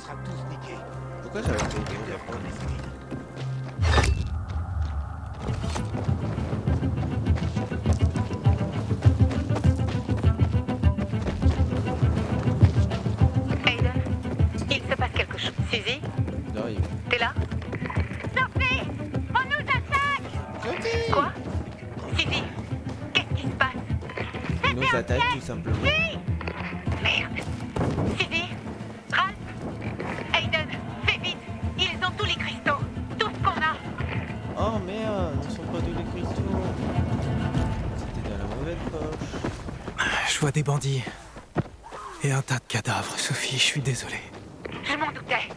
sera tous niqués. Pourquoi j'avais pas été la première? Aiden, il se passe quelque chose. Suzy, Il arrive. t'es là? Sophie, on nous attaque! Sophie! Quoi? Suzy, qu'est-ce qui se passe? Il nous attaque tout simplement. Merde. Suzy, Ralph, Aiden, fais vite. Ils ont tous les cristaux. Tout ce qu'on a. Oh merde, ils sont pas tous les cristaux. C'était dans la mauvaise poche. Je vois des bandits. Et un tas de cadavres, Sophie, je suis désolé. Je m'en doutais.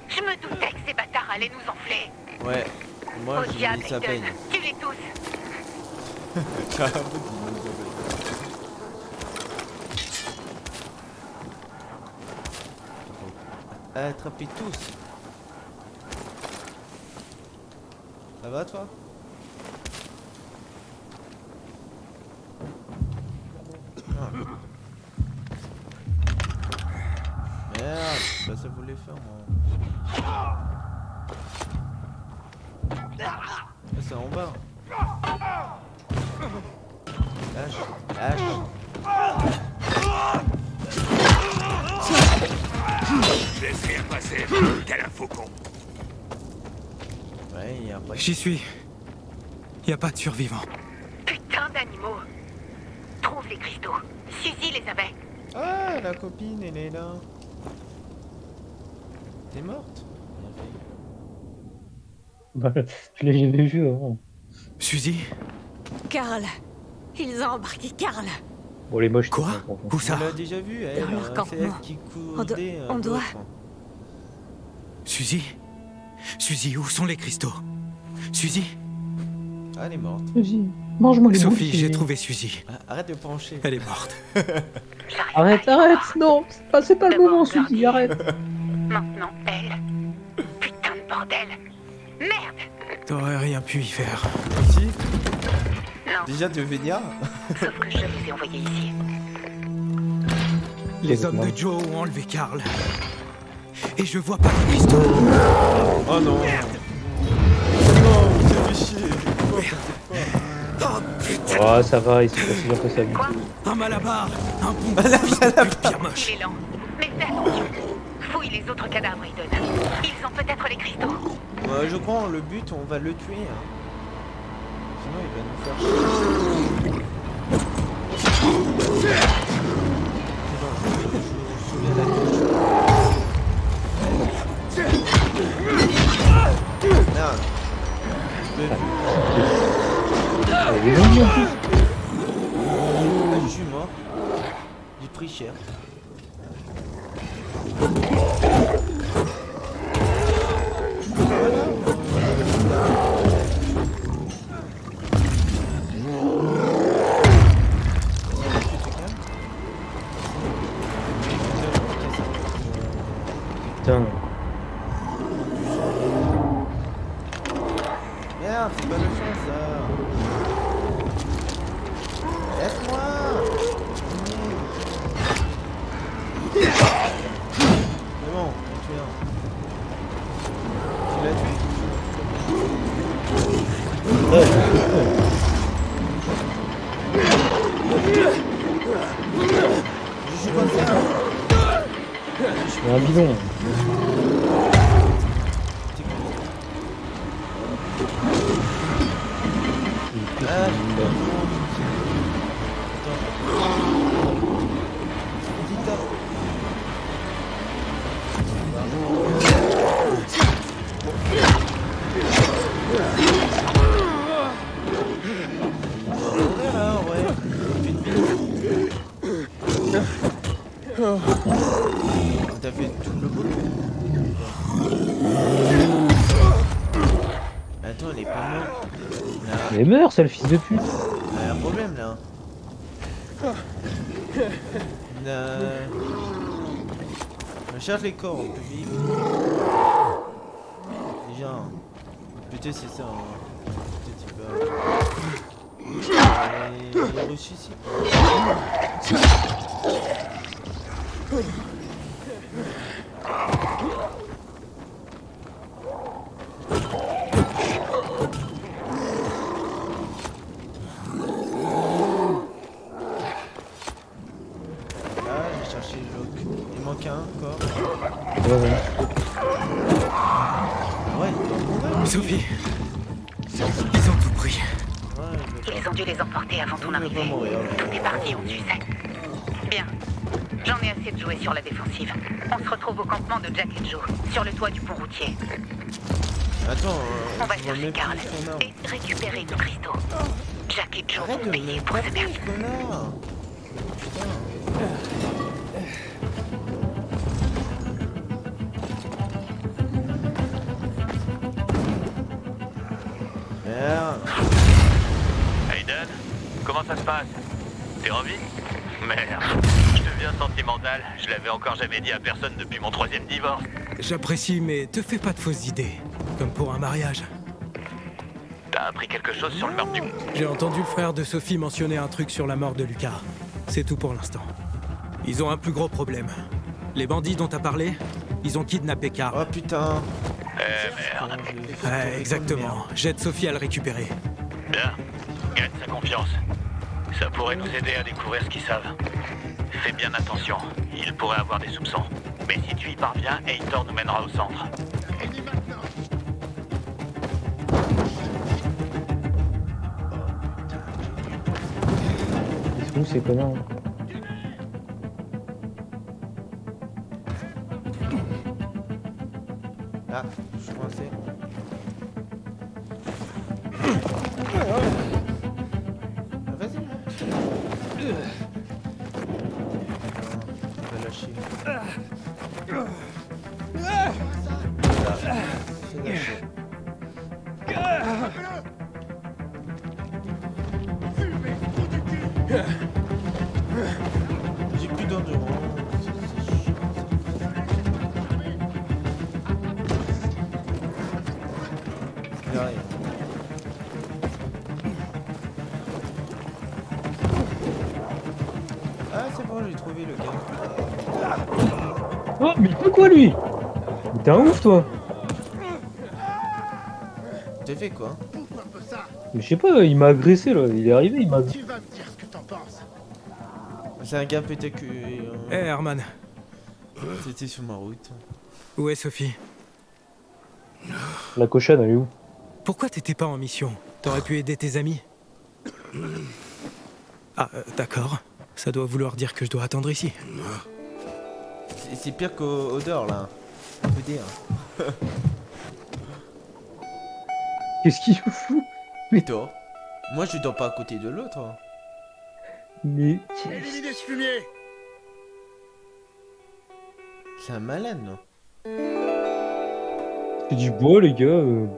Je me doutais que ces bâtards allaient nous enfler. Ouais, moi Au j'ai diable, mis sa peine. Aiden. Tue-les tous. Attrapez tous. Ça va toi? Ah. Merde, bah ça voulait faire moi. Ah, c'est en bas. Lâche, lâche. Laisse rien passer, tel un faucon. Ouais, et après. J'y suis. Y a pas de survivants. Putain d'animaux. Trouve les cristaux. Suzy les avait. Ah, la copine, elle est là. T'es morte? Bien fait. Bah, je l'ai jamais vu avant. Suzy? Karl. Ils ont embarqué Karl. Bon, les moches. Quoi? Où ça? On l'a déjà vu, elle. Dans leur C'est elle campement. qui On courdait. on doit- Suzy? Suzy, où sont les cristaux? Suzy? Ah, elle est morte. Vas-y, mange-moi les Sophie, boules, j'ai c'est- trouvé Suzy. Ah, arrête de pencher. Elle est morte. J'arrive Arrête, pas à y arrête, croire. non, c'est pas le D'abord, moment, Suzy, Birdie. arrête. Maintenant, elle. Putain de bordel. Merde. T'aurais rien pu y faire. Si. Non, Déjà, tu veux venir? sauf que je vous ai envoyé ici. Les hommes de Joe ont enlevé Karl. Et je vois pas les cristaux. Oh non. Non, c'est fait chier. Oh putain! Oh, ça va, il s'est pas si bien que ça. lui. Quoi? Un malabar! Un bon fils de pute bien moche! Il est lent. Mais fais attention. Fouille les autres cadavres, Aiden. Ils ont peut-être les cristaux. Je crois, le but, on va le tuer. Hein. Sinon, il va nous faire chier. C'est bon, je souviens la touche. Merde. Je l'ai vu. Il est gentil, en plus. Ah, je suis mort. J'ai pris cher. Putain. Merde, c'est pas le fond ça. Laisse-moi. C'est bon, on a tué un. Tu l'as tué? Ouais, je suis fou. Je suis comme ça. C'est un bidon. Ah, t'as fait tout le boulot. Attends, elle est pas morte. Là, Mais meurs, sale fils de pute. il y a un problème là. On cherche les corps, on peut vivre. Déjà, peut-être c'est ça. Hein. Peut-être il va. Il ressuscite. Sophie. Ils ont tout pris. Ouais, je vais Ils ont dû les emporter avant ton pas arrivée. mourir. Tout est parti où tu sais. Bien. J'en ai assez de jouer sur la défensive. On se retrouve au campement de Jack et Joe, sur le toit du pont routier. Attends, On va je vois chercher même Carl plus son arme. et récupérer nos cristaux. Jack et Joe Arrête de vont me payer pour ce taper, merdier. connard. Putain. Merde. Aiden, comment ça se passe? T'es en vie? Merde, je deviens sentimental. Je l'avais encore jamais dit à personne depuis mon 3e divorce. J'apprécie, mais te fais pas de fausses idées. Comme pour un mariage. T'as appris quelque chose sur le meurtre du... J'ai entendu le frère de Sophie mentionner un truc sur la mort de Lucas. C'est tout pour l'instant. Ils ont un plus gros problème. Les bandits dont t'as parlé, ils ont kidnappé Carl. Oh putain. Merde. Ouais, exactement. J'aide Sophie à le récupérer. Bien, gagne sa confiance. Ça pourrait nous aider à découvrir ce qu'ils savent. Fais bien attention, ils pourraient avoir des soupçons. Mais si tu y parviens, Heitor nous mènera au centre. Ils sont où ces connards? Ah, je suis coincé. Ah, vas-y. Il va lâcher. C'est lâché. J'ai plus d'endurance. C'est chiant. Il y a rien. Ah c'est bon, j'ai trouvé le gars. Oh, mais il fait quoi lui? Mais t'es un ouf toi? T'as fait quoi? Mais je sais pas, il m'a agressé là, il est arrivé, il m'a... Tu vas me dire ce que t'en penses. C'est un gars peut-être que... Hé, Herman, C'était sur ma route. où est Sophie? La cochonne, elle est où? Pourquoi t'étais pas en mission? T'aurais pu aider tes amis? Ah, d'accord. Ça doit vouloir dire que je dois attendre ici. C'est pire qu'au dehors là. On peut dire. Qu'est-ce qu'il fout? Mais toi? Moi je dors pas à côté de l'autre. Mais... Éliminez ce fumier. C'est un malade non? C'est du bois les gars, il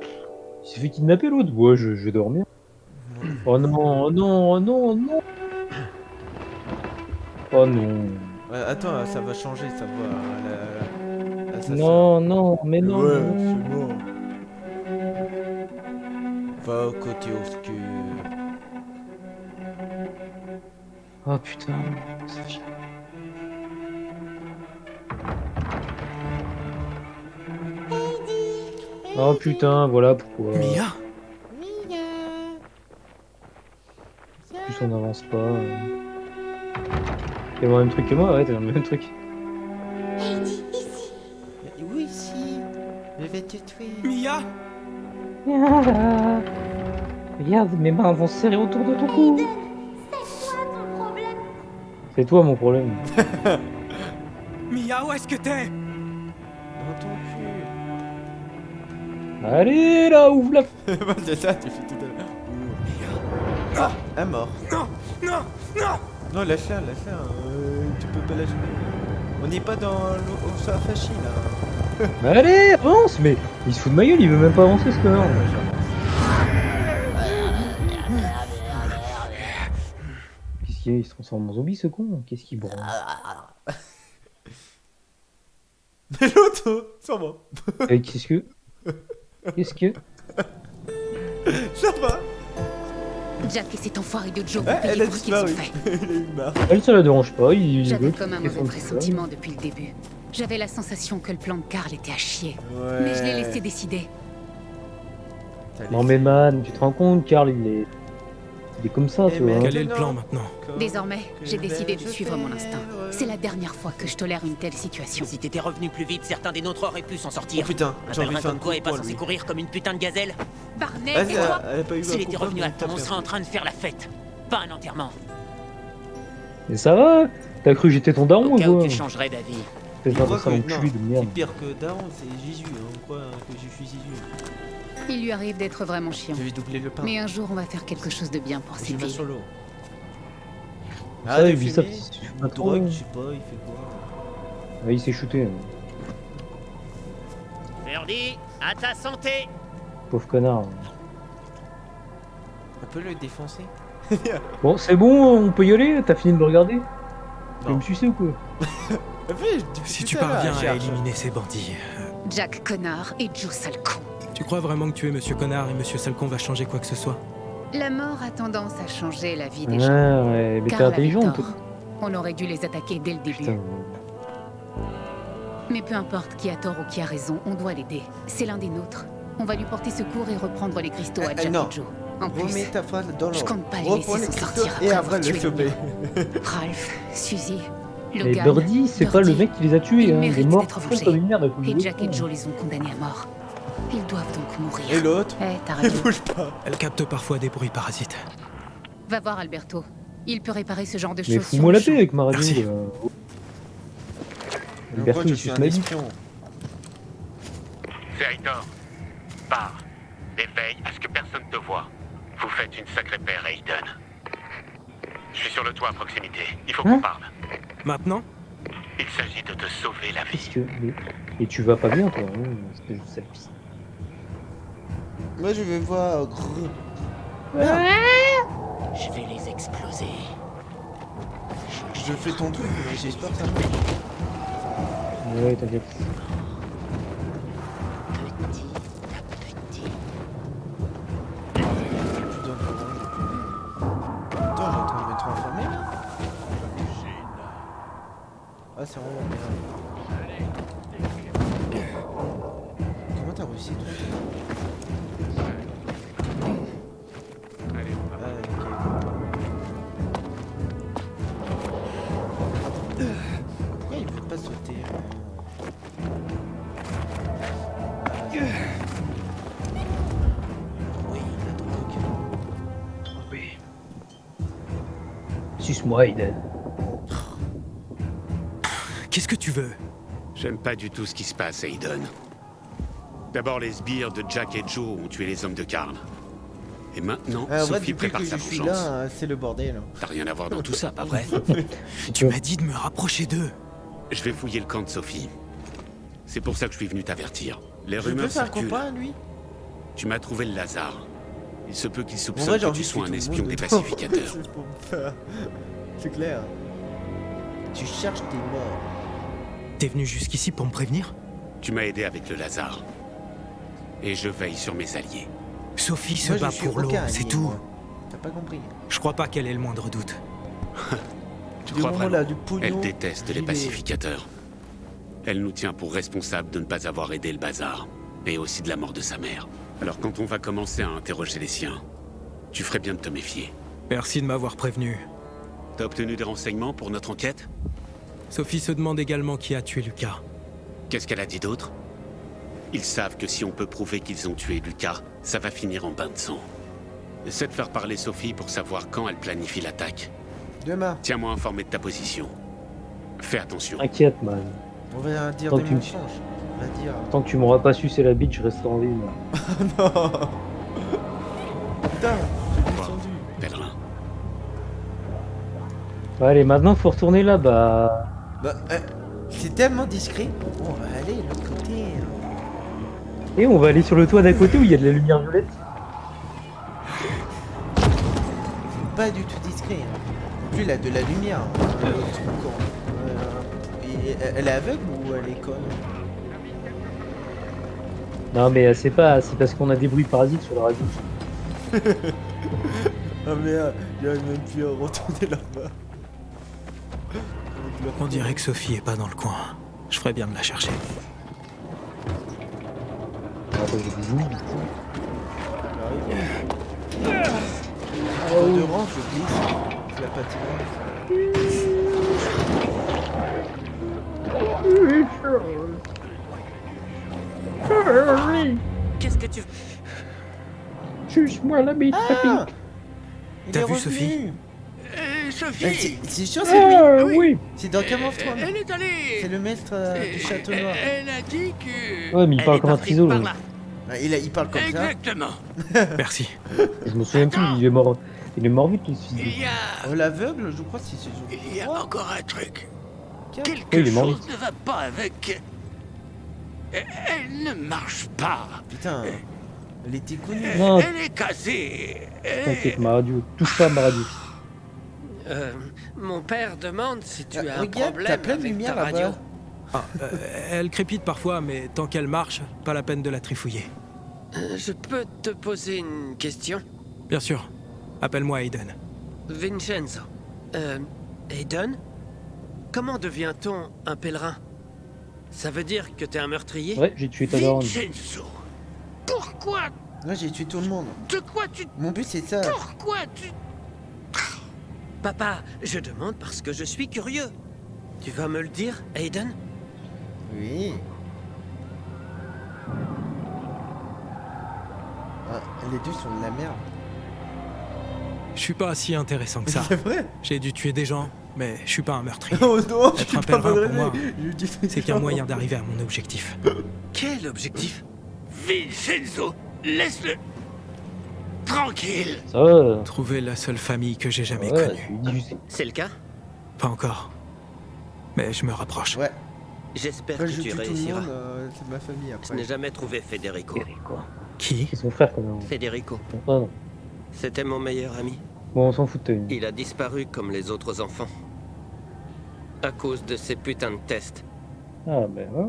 s'est fait kidnapper l'autre. Ouais, je vais dormir. Oh non, oh non, oh non, oh non. Oh non. Ouais, attends, ça va changer, ça va. Ça, Non, non, mais non. Ouais, non. c'est bon. Va au côté obscur. Oh putain, ça fait chier. Oh putain, voilà pourquoi. Mia? Plus on avance pas. T'as le même truc que moi, ouais, t'as le même truc. Oui, si. Je vais te tuer. Mia? Regarde, mes mains vont se serrer autour de ton cou. C'est toi mon problème. Mia, où est-ce que t'es? Dans ton cul. Allez là, ouvre la... C'est ça, tu fais tout à l'heure. Ah, elle est mort. Non, non, non! Non, lâche-la, lâche-la. Tu peux pas lâcher. On n'est pas dans l'Osafashi là. Allez, avance. Mais il se fout de ma gueule, il veut même pas avancer ce connard. Qu'est-ce qu'il y a? Il se transforme en zombie ce con? Qu'est-ce qu'il branle? Mais l'autre, ça va. Qu'est-ce que... Qu'est-ce que... Ça va. Jack et cet enfoiré de Joe Eh, vont elle payer a pour ce qu'ils ont disparu. fait. Il a eu marre. Elle, ça la dérange pas, il J'avais veut comme un qu'il mauvais fasse son pressentiment depuis le début. J'avais la sensation que le plan de Carl était à chier. Ouais. Mais je l'ai laissé décider. T'as Non laissé- mais man, tu te rends compte, Carl, il est... Il est comme ça, Eh tu vois. merde. Quel est le plan maintenant? Désormais, j'ai décidé de vais-je suivre mon faire instinct. C'est la dernière fois que je tolère une telle situation. Si t'étais revenu plus vite, certains des nôtres auraient pu s'en sortir. Oh putain, j'ai Un envie de pèlerin faire un comme coup toi de est pas poing, censé lui. courir comme une putain de gazelle. Barney, Vas-y, et toi elle a pas eu un S'il coup était de poing, revenu mais à temps, on tape serait un en train de faire la fête. Pas un enterrement. Mais ça va? T'as cru que j'étais ton daron Au ou cas où quoi? tu changerais d'avis. Fais Il pas croit de ça que- l'enculé de non, merde. c'est pire que Daron, c'est Jésus, hein, on croit que je suis Jésus. il lui arrive d'être vraiment chiant. Je vais doubler le pain. Mais un jour, on va faire quelque chose de bien pour Je vais Sylvie. solo. Ça, de il vit ça, fumer, il se fume il pas trop. drogue, je sais pas, il fait quoi. Ah, il s'est shooté, Verdi, à ta santé. pauvre connard. On peut le défoncer. Bon, c'est bon, on peut y aller? T'as fini de me regarder? Tu veux Non. me sucer ou quoi? Si tu parviens à éliminer ces bandits, Jack Connard et Joe Salcon. tu crois vraiment que tuer Monsieur Connard et Monsieur Salcon va changer quoi que ce soit? La mort a tendance à changer la vie des Ah gens. ouais, mais t'es Karl avait intelligent, tort. toi. On aurait dû les attaquer dès le début. Putain. Mais peu importe qui a tort ou qui a raison, on doit l'aider. C'est l'un des nôtres. On va lui porter secours et reprendre les cristaux à Jack non. et Joe. En plus, Remets ta phrase dans l'eau. je compte pas les Reprends laisser les s'en cristaux sortir et après après le avoir tué sauver. Ralph, Suzy, Mais Logan, Birdie, c'est pas le Birdie. mec qui les a tués, Ils hein. Il est méritent mort d'être tout vengés. comme une merde à cause Et de Jack et l'autre. Joe les ont condamnés à mort. Ils doivent donc mourir. Et l'autre Eh, t'as Elle raison. bouge pas. Elle capte parfois des bruits parasites. Va voir Alberto. Il peut réparer ce genre de Mais choses. sur fous-moi le la paix champ. avec ma radio. Merci. Alberto, je il suis suce un ma bite. espion. C'est Aitor. Pars. Et veille à ce que personne te voie. Vous faites une sacrée paire, Aiden. Je suis sur le toit à proximité. Il faut Hein qu'on parle. Maintenant? Il s'agit de te sauver la Qu'est-ce vie. que... Et tu vas pas bien, toi, hein, espèce de sale piste. Moi je vais voir. Je vais les exploser. Je fais ton truc, mais j'espère que ça marche. Ouais, t'inquiète. Petit à petit. Putain, attends, j'ai en train de me transformer là. Ah, c'est vraiment bien. Comment t'as réussi toi? Pourquoi il peut pas sauter Oui, la drogue. Oui. Suce-moi, Aiden. Qu'est-ce que tu veux? J'aime pas du tout ce qui se passe, Aiden. D'abord, les sbires de Jack et Joe ont tué les hommes de Karl. Et maintenant, En vrai, Sophie depuis prépare que sa je suis vengeance. là, c'est le bordel. T'as rien à voir dans tout ça, pas vrai? Tu m'as dit de me rapprocher d'eux. Je vais fouiller le camp de Sophie. C'est pour ça que je suis venu t'avertir. Les Je peux rumeurs faire un circulent. copain, lui? Tu m'as trouvé le Lazare. Il se peut qu'il En soupçonne vrai, j'ai que envie tu de sois tuer un tout le espion monde des dedans. pacificateurs. C'est pour me faire- C'est clair. Tu cherches tes morts. T'es venu jusqu'ici pour me prévenir? Tu m'as aidé avec le Lazare. Et je veille sur mes alliés. Sophie se Moi, je bat suis pour l'eau, aucun c'est allié, tout. moi. T'as pas compris. Je crois pas qu'elle ait le moindre doute. Tu Du crois moment vraiment? là, du pognon, Elle déteste j'y les vais. pacificateurs. Elle nous tient pour responsables de ne pas avoir aidé le bazar. Et aussi de la mort de sa mère. Alors quand on va commencer à interroger les siens, tu ferais bien de te méfier. Merci de m'avoir prévenu. T'as obtenu des renseignements pour notre enquête? Sophie se demande également qui a tué Lucas. Qu'est-ce qu'elle a dit d'autre? Ils savent que si on peut prouver qu'ils ont tué Lucas, ça va finir en bain de sang. Essaie de faire parler Sophie pour savoir quand elle planifie l'attaque. Demain, Tiens-moi informé de ta position. Fais attention. T'inquiète, man. on va dire Tant des que tu me- mensonges. On va dire. Tant que tu m'auras pas sucé la bite, je resterai en vie, moi. Non. Putain, j'ai Quoi, descendu. pèlerin? Allez, maintenant faut retourner là-bas. Bah, c'est tellement discret. On va aller de l'autre côté. Et on va aller sur le toit d'à côté où il y a de la lumière violette. C'est pas du tout discret. En plus, il a de la lumière. L'autre truc, elle est aveugle ou elle est conne? Non, mais c'est pas, c'est parce qu'on a des bruits parasites sur la radio. Ah merde, j'aurais même pu retourner là-bas. On dirait que Sophie est pas dans le coin. Je ferais bien de la chercher. Ah, bah, j'ai des ennemis. Dans deux rangs, je glisse. C'est la patinoire. Qu'est-ce que tu... Suce-moi la bite, papy. Il T'as est vu revenu. Sophie Sophie C'est sûr, c'est lui. Ah, oui. C'est dans Game of Thrones. Elle est allée. C'est le maître du château noir. Elle a dit que... Ouais, mais il parle comme un triso, par là. là. Ah, il parle comme ça. Exactement. Merci. Je me souviens plus, il est mort. Il est mort vite, lui, ce fils de- Il y a... L'aveugle, je crois, si c'est Il y a encore un truc. Quel- Quelque Oui, il est mort chose vite. ne va pas avec... Elle ne marche pas. Putain, elle était connue. Non, Elle est cassée. t'inquiète, ma radio. Touche pas à ma radio. Mon père demande si tu as un Regarde, t'as problème plein de avec lumière ta radio. là-bas. Ah, elle crépite parfois, mais tant qu'elle marche, pas la peine de la trifouiller. Je peux te poser une question? Bien sûr. Appelle-moi Aiden. Vincenzo. Aiden? Comment devient-on un pèlerin? Ça veut dire que t'es un meurtrier? Ouais, j'ai tué ta daronne. Vincenzo, pourquoi... Là, j'ai tué tout le monde. De quoi tu... Mon but, c'est ça. Pourquoi tu... Papa, je demande parce que je suis curieux. Tu vas me le dire, Aiden? Oui. Ah, les deux sont de la merde. Je suis pas si intéressant que ça. C'est vrai. J'ai dû tuer des gens, mais je suis pas un meurtrier. Oh non, je Être suis un pas pèlerin, pour malgré. moi, Je dis- C'est qu'un moyen d'arriver à mon objectif. Quel objectif? Vincenzo, laisse-le... Tranquille. Ça va. Trouver la seule famille que j'ai jamais Ouais, connue. je lui dis, je sais. C'est le cas? Pas encore. Mais je me rapproche. Ouais, J'espère quand que je tu tue tout le réussiras. monde, c'est ma famille Je n'ai après. jamais trouvé Federico. Qui? C'est son frère, quand même. Federico, Ah non. c'était mon meilleur ami. Bon, on s'en fout de ta vie. Il a disparu comme les autres enfants. À cause de ces putains de tests. Ah, ben ouais.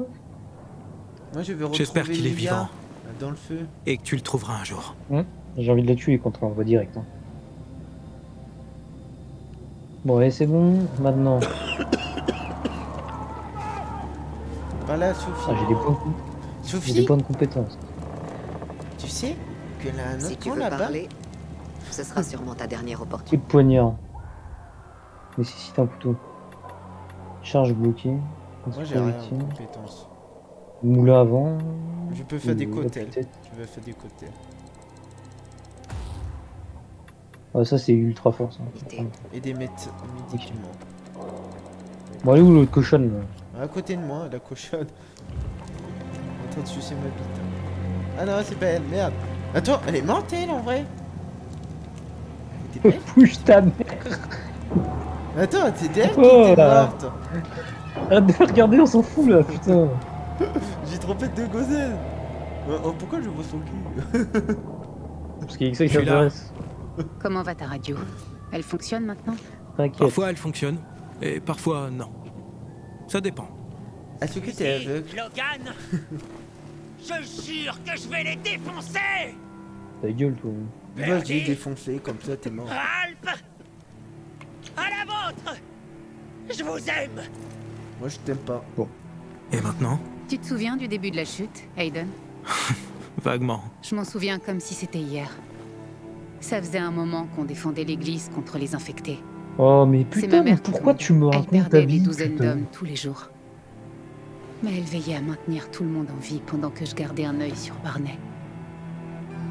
Moi, je vais retrouver J'espère qu'il est Lilia, vivant. dans le feu. Et que tu le trouveras un jour. J'ai envie de la tuer contre un voie direct. Hein. Bon, allez, c'est bon. Maintenant. Par là, Ah, Sophie. j'ai des points de... j'ai des Sophie, points de compétence. tu sais qu'elle a un Si autre tu camp veux là-bas. parler, ce sera sûrement ta dernière Coup opportunité. de poignard. Nécessite un couteau. Charge bloquée. Moi, j'ai rien en Victime. compétence. Moulin avant. Je peux faire des la côtels. tête. Je vais faire des côtels. Ah, ça, c'est ultra fort, ça. Et des médicaments. Bon, allez où l'autre cochonne, là? À côté de moi, la cochonne. En train de sucer ma bite. Ah non, c'est pas elle, merde. Attends, elle est morte, elle, en vrai. Elle était belle. Pousse ta mère! Attends, c'était elle qui Oh était là. morte. Arrête de regarder, on s'en fout, là, putain! J'ai trompé de Gozen. Oh, pourquoi je vois son cul? Parce qu'il y a que ça qui Je suis là. t'intéresse. Comment va ta radio? Elle fonctionne maintenant? T'inquiète. Parfois elle fonctionne, et parfois non. Ça dépend. Est-ce que t'es aveugle? Logan, je jure que je vais les défoncer. Ta gueule, toi. Vas-y, défoncé, comme ça, t'es mort. Ralph, à la vôtre. Je vous aime. Moi, je t'aime pas. Et maintenant? Tu te souviens du début de la chute, Aiden? Vaguement. Je m'en souviens comme si c'était hier. Ça faisait un moment qu'on défendait l'église contre les infectés. Oh, mais C'est putain, ma mais mère qui pourquoi compte. tu me Elle racontes ta perdait des vie, douzaines putain? d'hommes tous les jours. Mais elle veillait à maintenir tout le monde en vie pendant que je gardais un œil sur Barney.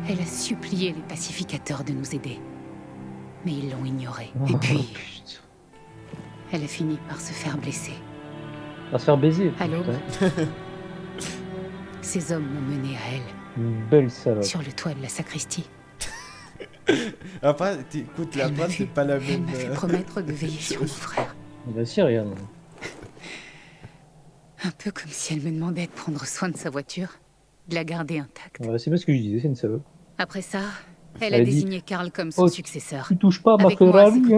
Elle a supplié les pacificateurs de nous aider. Mais ils l'ont ignoré. Et Oh, puis, putain. elle a fini par se faire blesser. À se faire baiser. À l'aube. putain. Ces hommes m'ont mené à elle, Une belle salope. sur le toit de la sacristie. Après, écoute, la Elle m'a phrase, c'est vu. pas la Elle même. m'a fait promettre de veiller sur mon frère. Bah si, regarde. Un peu comme si elle me demandait de prendre soin de sa voiture, de la garder intacte. Ouais, c'est pas ce que je disais, c'est une salope. Après ça, elle Elle a a dit, désigné Karl comme son oh, successeur. Tu touches pas à ma Avec moi à ses Ferrari, hein?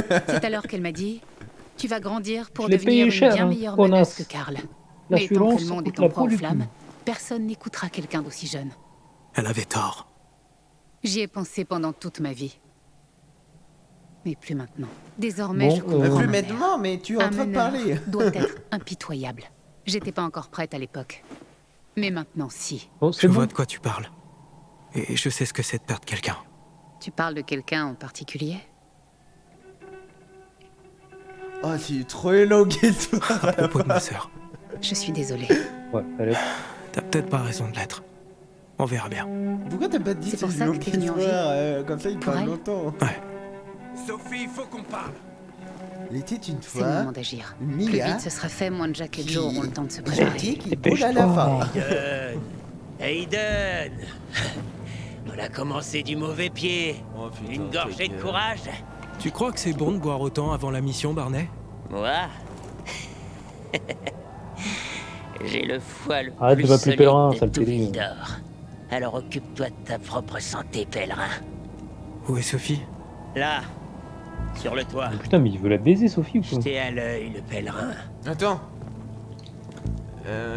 côtés. C'est alors qu'elle m'a dit « Tu vas grandir pour Je l'ai devenir payé une cher, bien hein, meilleure connasse. meneuse que Karl. Mais tant que L'assurance, le monde ça est coûte en la proie peau aux du flammes, cul. personne n'écoutera quelqu'un d'aussi jeune. Elle avait tort. J'y ai pensé pendant toute ma vie. Mais plus maintenant. Désormais, Bon, je comprends Plus ma mère. maintenant, mais tu es en Un train de meneur parler. doit être impitoyable. J'étais pas encore prête à l'époque. Mais maintenant, si. Bon, Je c'est bon. vois de quoi tu parles. Et je sais ce que c'est de perdre quelqu'un. Tu parles de quelqu'un en particulier? Oh, c'est trop éloigné À propos de ma sœur. Je suis désolée. Ouais, allez. T'as peut-être pas raison de l'être. On verra bien. Pourquoi t'as pas dit C'est pour c'est ça que une t'es venu en histoire, comme ça il Pour parle elle longtemps. Ouais. Sophie, il faut qu'on parle. Il était une C'est le fois moment d'agir. une Plus Mia vite ce sera fait, moins Jack et Joe auront le temps de se j'ai préparer. dit qu'il Dépêche boule à la toi. fin. Aiden On a commencé du mauvais pied. Oh, putain, Une gorgée de courage. Tu crois que c'est bon de boire autant avant la mission, Barney? Moi J'ai le foie le Arrête de plus m'appeler solide pèlerin, de sale tout télé. Vildor. Alors occupe-toi de ta propre santé, pèlerin. Où est Sophie? Là, sur le toit. Putain, mais il veut la baiser, Sophie, ou quoi? J'étais à l'œil, le pèlerin. Attends.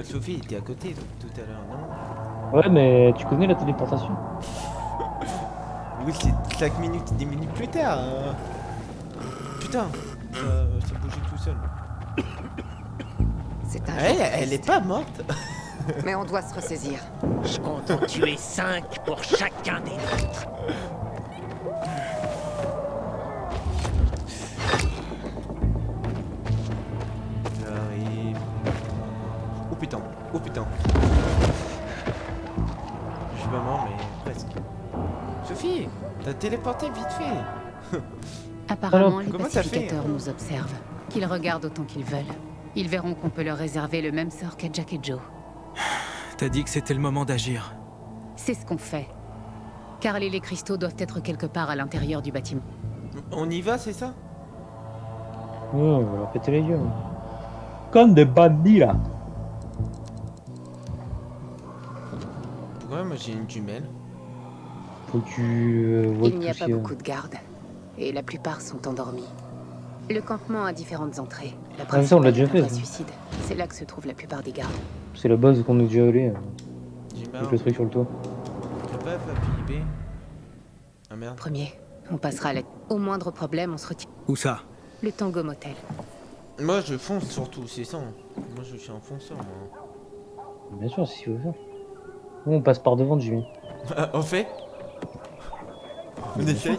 Sophie était à côté tout à l'heure, non? Ouais, mais tu connais la téléportation? Oui, c'est 5 minutes, 10 minutes plus tard. Putain, ça bougeait tout seul. C'est un Elle est pas morte. Mais on doit se ressaisir. Je compte en tuer 5 pour chacun des nôtres. J'arrive. Oh putain, oh putain. Je suis pas mort, mais presque. Sophie, t'as téléporté vite fait. Apparemment, Alors, les comment t'as fait pacificateurs nous observent. Qu'ils regardent autant qu'ils veulent. Ils verront qu'on peut leur réserver le même sort qu'à Jack et Joe. T'as dit que c'était le moment d'agir. C'est ce qu'on fait. Carl et les cristaux doivent être quelque part à l'intérieur du bâtiment. On y va, c'est ça? Ouais, on va leur péter les gueules. Comme des bandits, là. Pourquoi moi j'ai une jumelle? Faut que tu vois Il n'y a tout pas ce qu'il y a. beaucoup de gardes. Et la plupart sont endormis. Le campement a différentes entrées. La Ah, mais ça, on l'a principale déjà est un fait, vrai ça. suicide. C'est là que se trouvent la plupart des gardes. C'est la base qu'on nous dit allé. J'ai Avec le truc sur le toit. T'as pas appuyé B? Ah merde. Premier, on passera à la... Au moindre problème, on se retire. Où ça? Le Tango Motel. Moi je fonce surtout, c'est ça. Moi je suis un fonceur, moi. Bien sûr, c'est ce qu'il veut faire. Nous, on passe par devant, Jimmy. On fait? On essaye?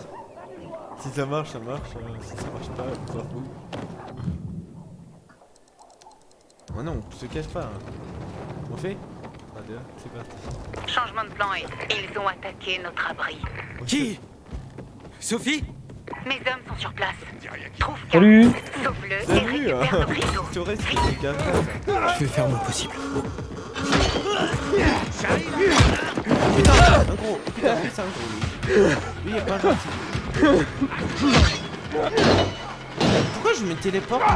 Si ça marche, ça marche. Si ça marche pas, on s'en fout. Oh non, on se cache pas. Hein. On fait? 1, 2, c'est parti. Changement de plan et ils ont attaqué notre abri. Qui? Sophie? Mes hommes sont sur place. Trouve Salut. Karl, sauve-le et Salut! récupère nos cristaux. Tu restes les gars. Je vais faire mon possible. Putain, un gros. Putain, lui, c'est un gros. Lui, il est pas gentil. Pourquoi je me téléporte moi?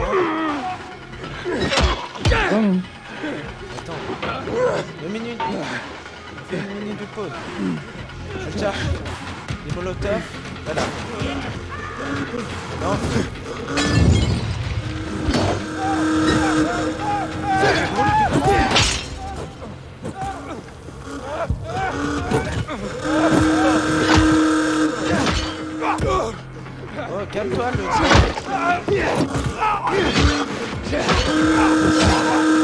Attends. 2 minutes. On fait 1 minute de pause. Je cherche des molotovs. Voilà. Non. Oh, calme-toi le.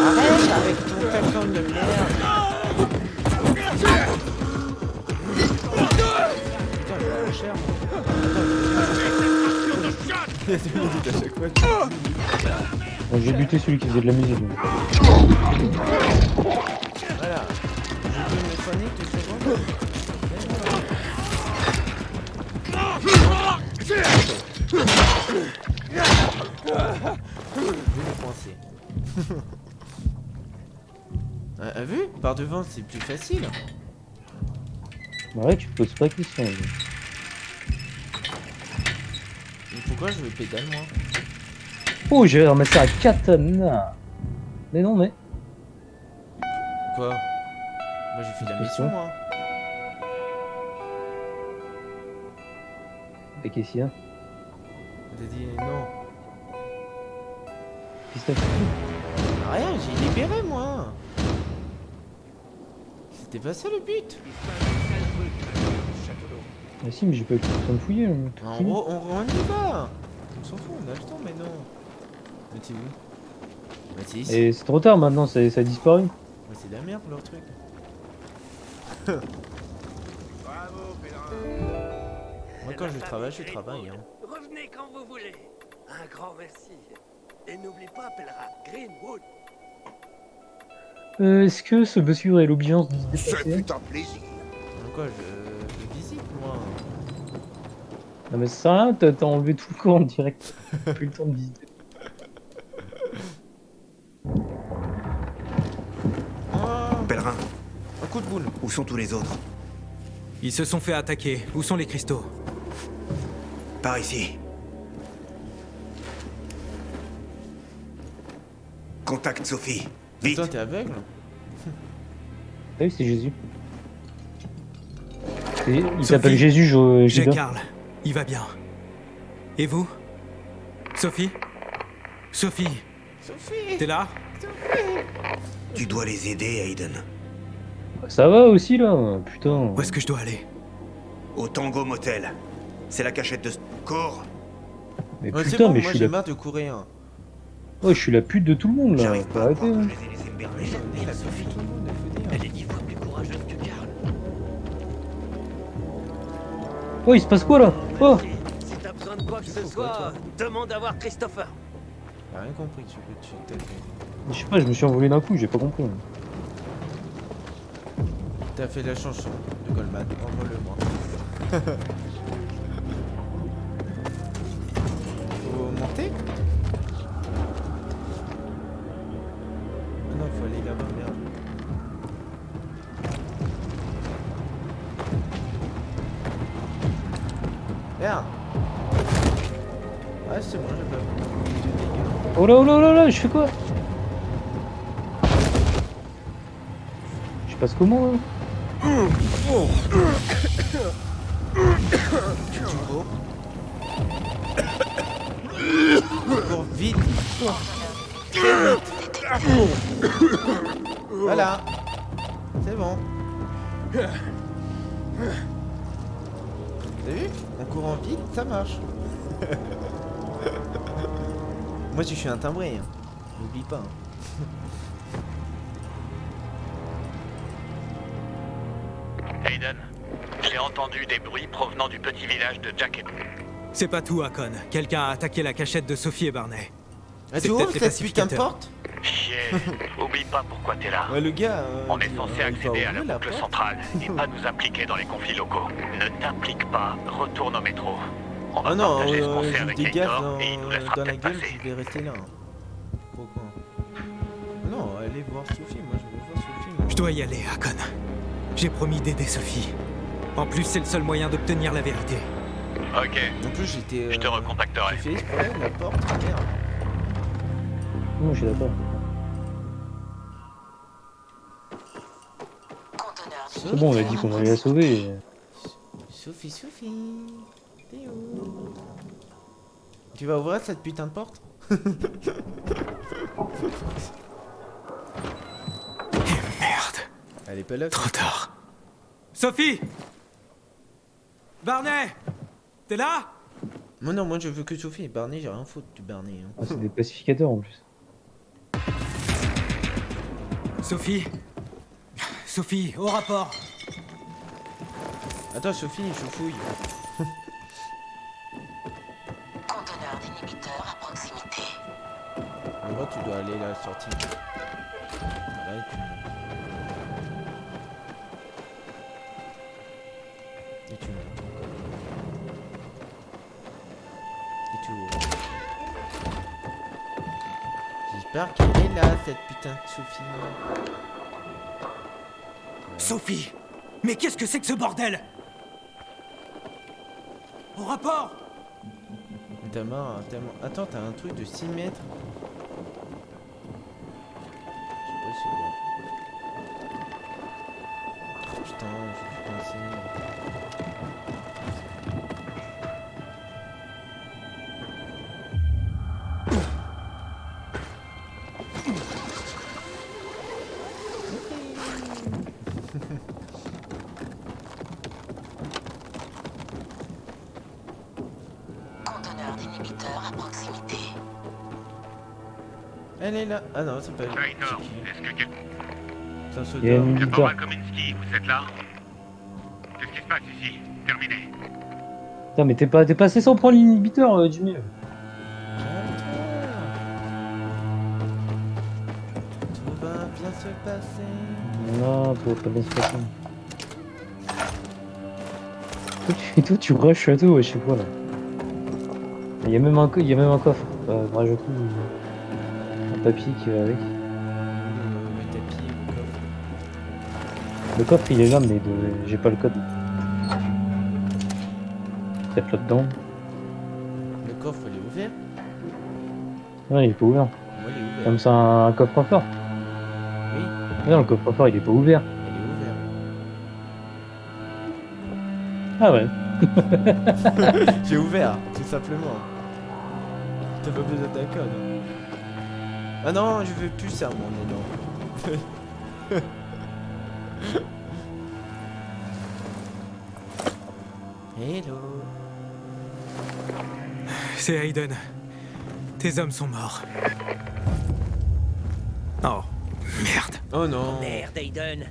Arrête avec ton carton de merde. Putain, il va cher. Il y a 2 minutes à chaque fois. Bon, j'ai buté celui qui faisait de la musique. donc. Voilà. Je peux me soigner tout secondes. A vu? Par devant c'est plus facile. Bah ouais, tu te poses pas de questions. lui. Mais pourquoi je me pédale moi? Oh, j'ai ramassé un katana. Mais non, mais. Quoi? Moi j'ai fait la mission moi. Et qu'est-ce qu'il y a? T'as dit non. Qu'est-ce que t'as fait? Rien, j'ai libéré moi. C'était pas ça le but. Ah si, mais j'ai pas eu le temps de fouiller. Là. Tout En fini. gros, on y va. On s'en fout, on a le temps mais non. Mais t'es où? Bah t'es ici. Et c'est trop tard maintenant, ça a disparu. Mais c'est de la merde leur truc. Moi, quand je travaille, je travaille. Hein. Revenez quand vous voulez. Un grand merci. Et n'oublie pas, pèlerin, Greenwood. Est-ce que ce monsieur aurait l'obligeance de se C'est déplacer? putain de plaisir. Quoi, je visite, moi. Non mais ça, t'as enlevé tout le corps en direct. T'as plus le temps de visiter. Pèlerin, Un coup de boule. où sont tous les autres? Ils se sont fait attaquer. Où sont les cristaux? Par ici. Contacte Sophie. Vite. Toi, t'es aveugle? Ah oui, c'est Jésus. Il Sophie, s'appelle Jésus, J'ai Judas. Karl. Il va bien. Et vous? Sophie? Sophie? Sophie! T'es là? Tu dois les aider, Aiden. Ça va aussi là, putain. Où est-ce que je dois aller? Au Tango Motel. C'est la cachette de... Cours. Mais Ouais, c'est putain, bon, mais moi je suis j'ai la... marre de courir. Ouais, je suis la pute de tout le monde là. J'arrive Faut pas à arrêter, croire hein. que je les ai laissés me berner. Il a Sophie, tout le monde, il faut dire. Elle est 10 fois plus courageuse que Karl. Oh, il se passe quoi là? Oh, Si t'as besoin de quoi que ce soit, demande à voir Christopher. J'ai rien compris, tu t'as fait. je sais pas, je me suis envolé d'un coup, j'ai pas compris. T'as fait la chanson de Goldman, envoie-le-moi. Faut monter? Ah non, faut aller là-bas, merde. Merde! Ouais, c'est bon, j'ai pas vu. Oh là, oh là, oh là, là, je fais quoi? Je passe comment là? Cours vite! Cours très vite! Voilà! C'est bon! T'as vu? En courant vite, ça marche! Moi je suis un timbré, hein. N'oublie pas. Hein. Aiden, j'ai entendu des bruits provenant du petit village de Jack et... C'est pas tout, Hakon. Quelqu'un a attaqué la cachette de Sophie et Barney. Ah, C'est tu ouvres peut-être les cette putain de pacificateurs. porte? Chier, oublie pas pourquoi t'es là. Ouais, le gars. On est censé il va accéder à la ouvrir la boucle porte. centrale et pas nous impliquer dans les conflits locaux. Ne t'implique pas, retourne au métro. On va Ah non, partager ce qu'on sait je avec dégage Hector et il nous laissera dans la peut-être gueule, passer. je vais rester là. Pourquoi? Non, allez voir Sophie, moi je veux voir Sophie. Moi. Je dois y aller, Hakon. J'ai promis d'aider Sophie. En plus, c'est le seul moyen d'obtenir la vérité. Ok, En plus j'étais. je te recontacterai. J'ai fait exprès, la porte, merde. Non, je suis d'accord. C'est bon, on a dit qu'on allait la sauver. Sophie, Sophie. T'es où? Tu vas ouvrir cette putain de porte? Merde, Elle est pas là. trop tard. Sophie! Barney! T'es là? Moi non, moi je veux que Sophie. Barney, j'ai rien à foutre du Barney. Hein. Ah, c'est des pacificateurs en plus. Sophie? Sophie, au rapport. Attends, Sophie, je fouille. Conteneur d'inhibiteur à proximité. En gros, tu dois aller à la sortie. Là, et tu montes encore. Et tu ouvres. J'espère qu'elle est là, cette putain de Sophie. Sophie! Mais qu'est-ce que c'est que ce bordel? Au rapport! Mais t'as marre, tellement. Attends, t'as un truc de 6 mètres. Je sais pas si c'est bon. Oh, putain, j'ai dû penser. Conteneur d'inhibiteur à proximité. Elle est là. Ah non, c'est pas elle. Hector, est-ce que quelqu'un... C'est un Il y a soldat. une Caporal guitare. Kominski, vous êtes là? Qu'est-ce qui se passe ici? Terminé. Putain, mais t'es passé sans prendre l'inhibiteur, Jimmy. Tout va bien se passer. Non, ça va pas bien se passer. Toi, tu rushes à tout, je sais pas là. Il y a même un coffre. Rajoute un papier qui va avec. Le tapis, le coffre. Le coffre il est là, mais j'ai pas le code. Peut-être là-dedans. Le coffre, il est ouvert? Non, il est pas ouvert. Moi, il est ouvert. Comme ça, un coffre-fort. Oui, Non, le coffre-fort il est pas ouvert. il est ouvert. Ah ouais. J'ai ouvert, tout simplement. T'as pas besoin d'un code. Ah non, je veux plus ça, mon élan. Hello. C'est Aiden. Tes hommes sont morts. Oh, merde. Oh non. Merde, Aiden.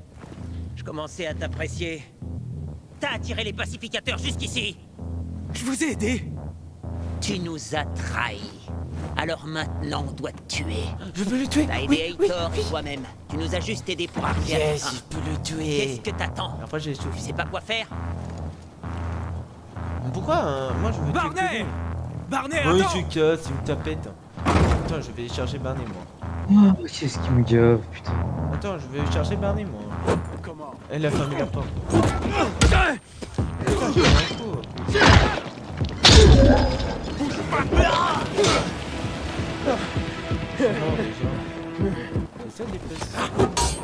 Je commençais à t'apprécier. T'as attiré les pacificateurs jusqu'ici. Je vous ai aidé. Tu nous as trahis. Alors maintenant, on doit te tuer. Je peux le tuer. T'as aidé Heitor et toi-même. Tu nous as juste aidé pour arriver à la Yes, fin. je peux le tuer. Qu'est-ce que t'attends? Après, j'ai Tu soufflé. sais pas quoi faire? Pourquoi moi je veux tuer Barney! que lui. Barney, Oui, attends! je casse, il me tapette. Attends, je vais chercher Barney, moi. Oh, qu'est-ce qui me gave, putain. Attends, je vais chercher Barney, moi. Comment? Elle a fermé la porte. Putain, j'ai un coup. Non, déjà. C'est ça, des petits.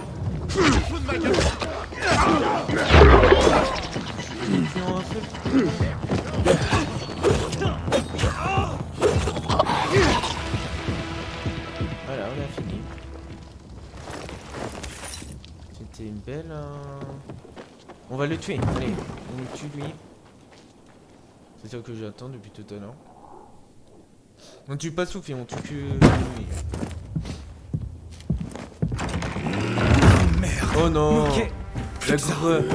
Je suis en seul. Voilà, on a fini. C'était une belle... On va le tuer, allez, on le tue lui. C'est ça que j'attends depuis tout à l'heure. On tue pas Sophie, on tue que lui. Merde. Oh non. Ok. La greu.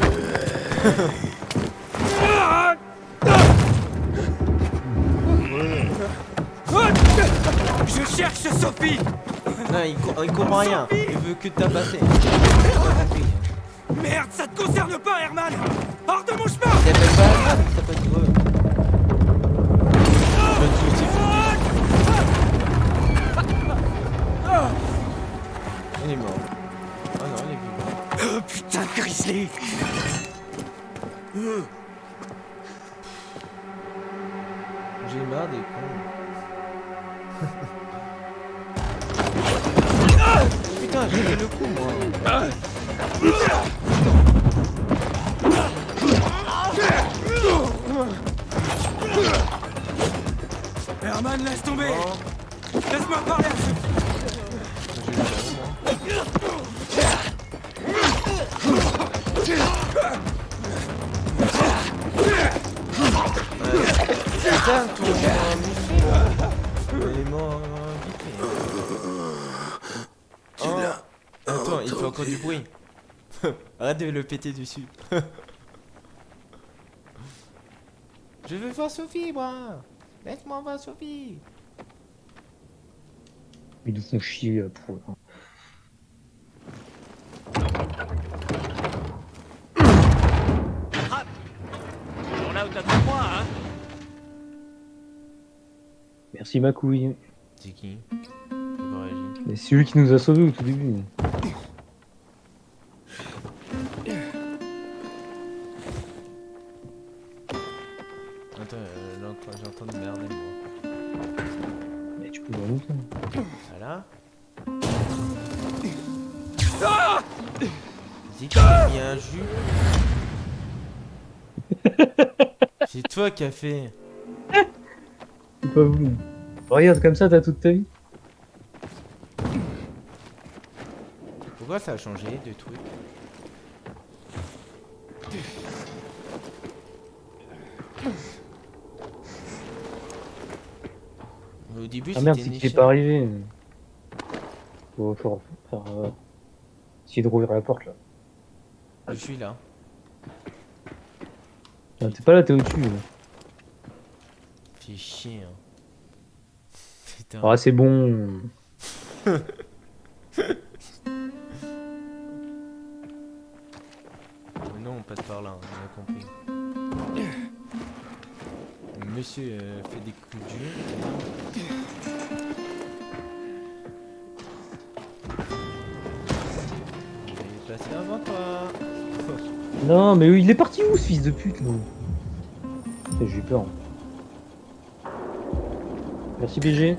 Je cherche Sophie. Non, il comprend rien. Il veut que tabasser. Merde, ça te concerne pas, Herman. Hors de mon chemin. Il s'appelle pas Herman, il s'appelle greu. Je le tue aussi. Il est mort. Oh non, il est vivant. Oh putain de Grizzly. J'ai marre des cons. Putain, j'ai fait le coup, moi. Herman, laisse tomber. Oh. Laisse-moi parler à Sophie. Putain, ton muscle. Il est mort vite fait. Oh. Attends, il fait encore du bruit. Arrête de le péter dessus. Je veux voir Sophie, moi. Laisse-moi voir Sophie. Ils nous font chier pour... Toujours là où t'as trouvé moi, hein? Merci ma couille. C'est qui? J'ai pas réagi. Mais c'est lui qui nous a sauvés au tout début. Attends, là, j'entends de merder, moi. Mais tu peux voir nous ça. Voilà. C'est qui a mis un jus? C'est toi qui as fait. C'est pas vous. Regarde comme ça, t'as toute ta vie. Pourquoi ça a changé de truc? Au début, Ah merde, c'était c'est une qu'il est échelle. pas arrivé. Faut faire... essayer de rouvrir la porte là. Je suis là. Ah, t'es pas là, t'es au-dessus. Là. Fais chier. Hein. Putain. Ah, c'est bon. Non, on passe par là, on a compris. Monsieur fait des coups durs. Il est passé avant toi. Non, mais il est parti où, ce fils de pute, non? J'ai eu peur. Merci, BG.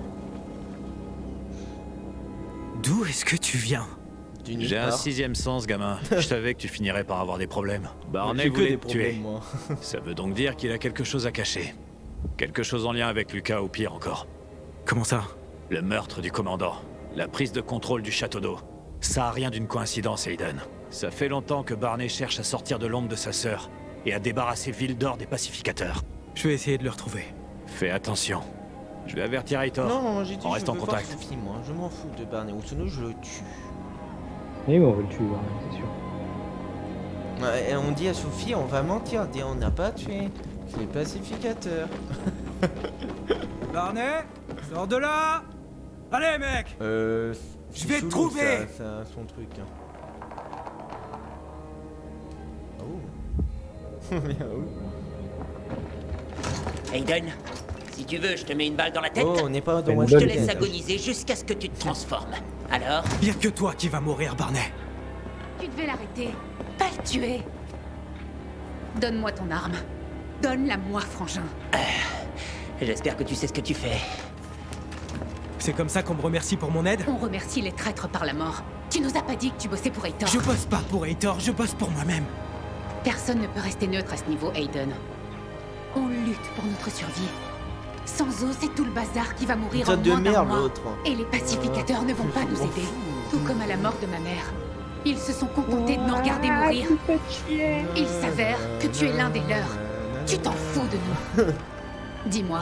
D'où est-ce que tu viens? J'ai un sixième sens, gamin. Je savais que tu finirais par avoir des problèmes. Barney J'ai que voulait des te tuer. problèmes, moi. Ça veut donc dire qu'il a quelque chose à cacher. Quelque chose en lien avec Lucas, ou pire encore. Comment ça? Le meurtre du commandant. La prise de contrôle du château d'eau. Ça a rien d'une coïncidence, Aiden. Ça fait longtemps que Barney cherche à sortir de l'ombre de sa sœur et à débarrasser Ville d'Or des pacificateurs. Je vais essayer de le retrouver. Fais attention. Je vais avertir Aitor. Non, j'ai dit On je reste veux en voir contact. Sophie, moi. Je m'en fous de Barney. Ou sinon, je le tue. Oui, on va le tuer, ouais, c'est sûr. Ouais, et on dit à Sophie, on va mentir. On dit, on n'a pas tué. C'est les pacificateurs. Barney, sors de là! Allez, mec! Je vais te trouver. Ça a son truc. Hein. Oh. Mais ah oui. Aiden, si tu veux, je te mets une balle dans la tête. Oh, on n'est pas dans Une Watch Je te balle. laisse Dogs. agoniser jusqu'à ce que tu te transformes. Alors, Y'a que toi qui va mourir, Barney. Tu devais l'arrêter, pas le tuer. Donne-moi ton arme. Donne-la-moi, frangin. j'espère que tu sais ce que tu fais. C'est comme ça qu'on me remercie pour mon aide? On remercie les traîtres par la mort. Tu nous as pas dit que tu bossais pour Aitor. Je bosse pas pour Aitor, je bosse pour moi-même. Personne ne peut rester neutre à ce niveau, Aiden. On lutte pour notre survie. Sans eux, c'est tout le bazar qui va mourir Putain en de moins d'un merde, mois. l'autre. Et les pacificateurs ne vont pas nous aider. Tout comme à la mort de ma mère. Ils se sont contentés de nous regarder mourir. Il s'avère que tu es l'un des leurs. Tu t'en fous de nous. Dis-moi,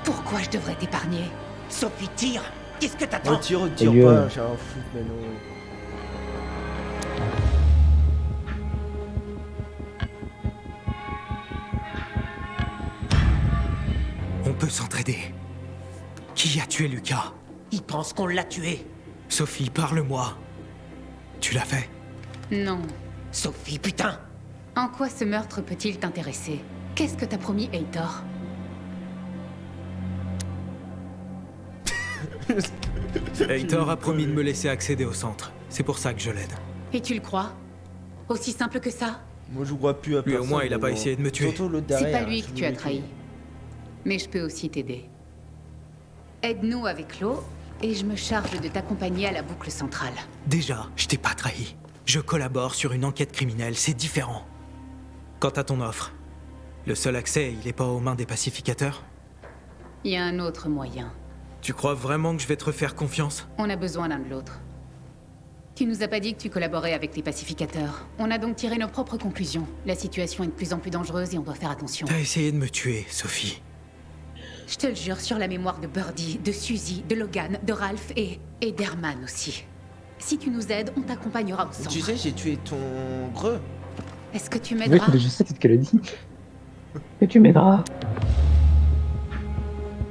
pourquoi je devrais t'épargner? Sophie, tire. Qu'est-ce que t'attends? Retire pas, j'ai un foot maintenant. On peut s'entraider. Qui a tué Lucas? Il pense qu'on l'a tué. Sophie, parle-moi. Tu l'as fait? Non. Sophie, putain. En quoi ce meurtre peut-il t'intéresser? Qu'est-ce que t'as promis, Aitor? Aitor a promis de me laisser accéder au centre. C'est pour ça que je l'aide. Et tu le crois? Aussi simple que ça? Moi, je crois plus à Lui, personne. au moins, il a pas mais essayé de me tuer. Surtout l'autre C'est derrière, pas lui je que vous tu as l'ai trahi. dit. Mais je peux aussi t'aider. Aide-nous avec l'eau, et je me charge de t'accompagner à la boucle centrale. Déjà, je t'ai pas trahi. Je collabore sur une enquête criminelle, c'est différent. Quant à ton offre, le seul accès, il est pas aux mains des pacificateurs? Il y a un autre moyen. Tu crois vraiment que je vais te refaire confiance? On a besoin l'un de l'autre. Tu nous as pas dit que tu collaborais avec les pacificateurs. On a donc tiré nos propres conclusions. La situation est de plus en plus dangereuse et on doit faire attention. T'as essayé de me tuer, Sophie. Je te le jure sur la mémoire de Birdie, de Suzy, de Logan, de Ralph et d'Herman aussi. Si tu nous aides, on t'accompagnera au centre. Tu sais, j'ai tué ton greu. Est-ce que tu Oui, m'aideras? je sais, c'est ce qu'elle a dit. Et tu m'aideras.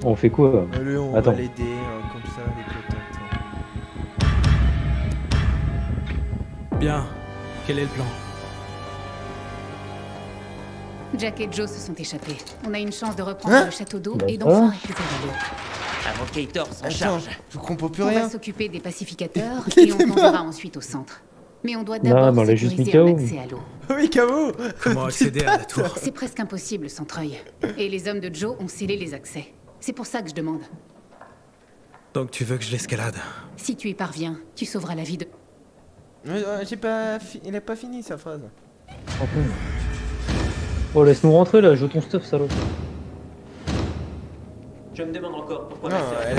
On fait quoi? Allez, on Attends. va l'aider, hein, comme ça, les potes. Bien. Quel est le plan? Jack et Joe se sont échappés. On a une chance de reprendre le château d'eau et D'accord. d'enfin récupérer l'eau. Avant qu'Aitor s'en Attends, charge. je comprends plus On rien. va s'occuper des pacificateurs et on t'enverra ensuite au centre. Mais on doit Non, d'abord mais on l'a juste mis sécuriser un KO. accès à l'eau. Oui, Camo. Comment accéder à la tour? C'est presque impossible sans treuil. Et les hommes de Joe ont scellé les accès. C'est pour ça que je demande. Donc tu veux que je l'escalade? Si tu y parviens, tu sauveras la vie de... J'ai pas... Il a pas fini sa phrase. Oh, laisse-nous rentrer là, joue ton stuff, salope. Je me demande encore pourquoi Non, ma sœur- elle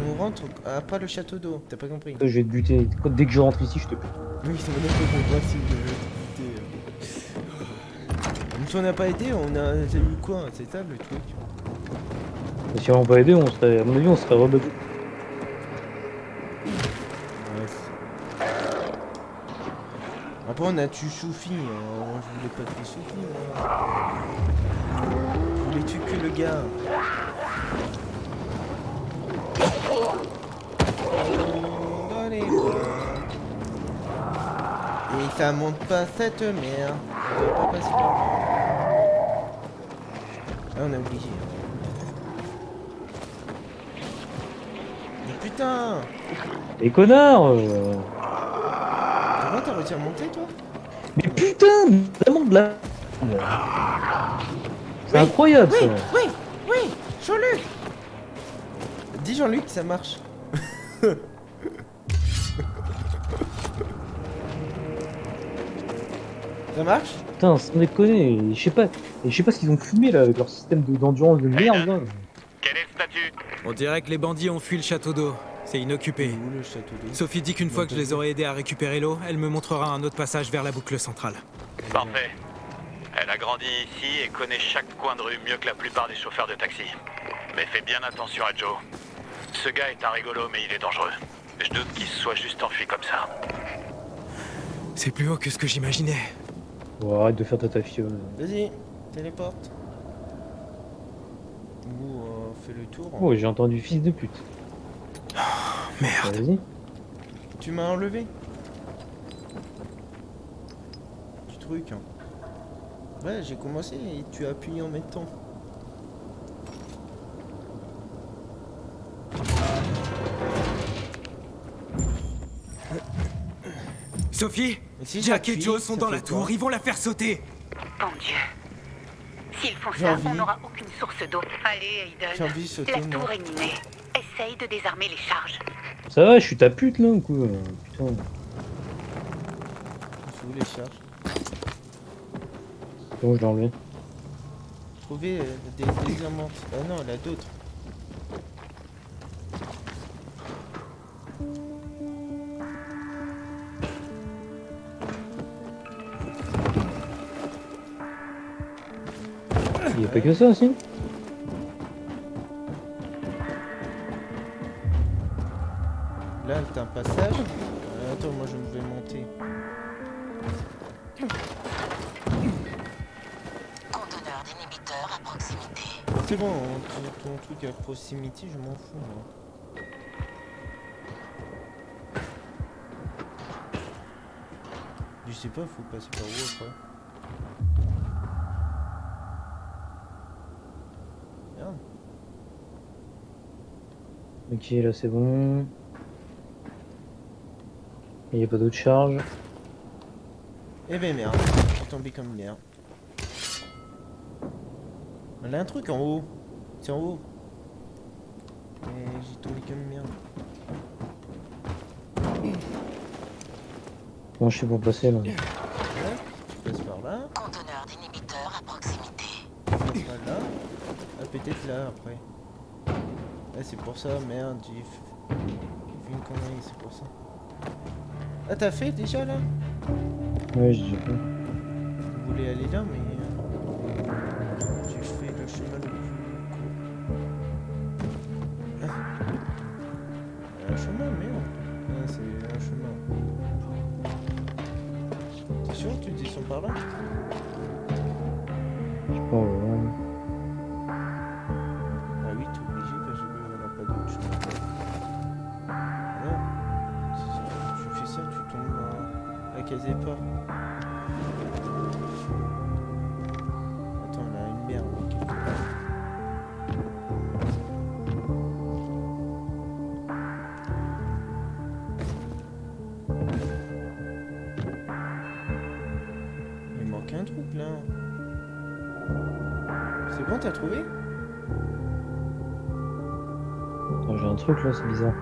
nous rentre après le château d'eau. T'as pas compris? Je vais te buter. Dès que je rentre ici, je te bute. Oui, c'est vrai qu'on voit si même si on n'a pas aidé, on a eu quoi? C'est ça le truc. Et si on n'a pas aidé, on serait, à mon avis, on serait rebattu. Après on a tué Sophie, hein. Je voulais pas tuer Sophie. Moi. Je voulais tuer que le gars. Ça monte pas cette merde. On va pas passer par là. Ah, on a oublié. Mais putain! Les connards Comment t'as réussi à monter toi? Mais putain, vraiment de la... C'est incroyable ça. Oui, Jean-Luc! Dis Jean-Luc, ça marche. Ça marche? Putain, sans déconner, je sais pas ce qu'ils ont fumé là avec leur système d'endurance de merde là. Quel est le statut? On dirait que les bandits ont fui le château d'eau. C'est inoccupé. Où le château d'eau? Sophie dit qu'une fois que je les aurai aidés à récupérer l'eau, elle me montrera un autre passage vers la boucle centrale. Parfait. Elle a grandi ici et connaît chaque coin de rue mieux que la plupart des chauffeurs de taxi. Mais fais bien attention à Joe. Ce gars est un rigolo, mais il est dangereux. Je doute qu'il se soit juste enfui comme ça. C'est plus haut que ce que j'imaginais. Oh, arrête de faire ta fiole. Vas-y, téléporte. Ou fais le tour. Oh, j'ai entendu fils de pute. Merde. Vas-y. Tu m'as enlevé du truc. Hein. Ouais, j'ai commencé et tu as appuyé en même temps. Sophie, si Jack et j'appuie, Joe sont ça dans fait la tour, quoi? ils vont la faire sauter. Bon Dieu. S'ils font J'ai ça, envie. on n'aura aucune source d'eau. Allez, J'ai envie de Aiden. sauter, La moi. tour est minée. Essaye de désarmer les charges. Ça va, je suis ta pute là ou quoi? Putain. Je vous les charge. Bon, je l'ai enlevé. Trouver des diamants. Ah non, il y en a d'autres. Il y a pas que ça aussi? Là, t'as un passage. Attends, moi je vais monter. Conteneur d'inhibiteur à proximité. C'est bon, ton truc à proximité, je m'en fous moi. Je sais pas, faut passer par où après. Merde. Ok, là c'est bon. Il n'y a pas d'autre charge. Eh ben merde, j'ai tombé comme merde. Il y a un truc en haut. C'est en haut. Et j'ai tombé comme merde. Bon, je sais pour passer là. Ouais, tu passes par là. Conteneur d'inhibiteur à proximité. Tu passes par là. Ah, peut-être là après. Ah, c'est pour ça, merde, j'ai fait une connerie, c'est pour ça. Ah, t'as fait déjà là? Ouais, j'ai déjà fait. Vous voulez aller là, mais j'ai fait le chemin le plus court. Ah. Un chemin, merde. Ah, c'est un chemin. T'es sûr que tu descends par là? Je sais pas, ouais. Ah oui, t'es obligé parce qu'on n'a pas d'autre chemin. Non. Si tu fais ça, tu tombes à Casepa. Attends, on a une merde quelque part. Il manque un truc là. C'est bon, t'as trouvé? Attends, j'ai un truc là, c'est bizarre.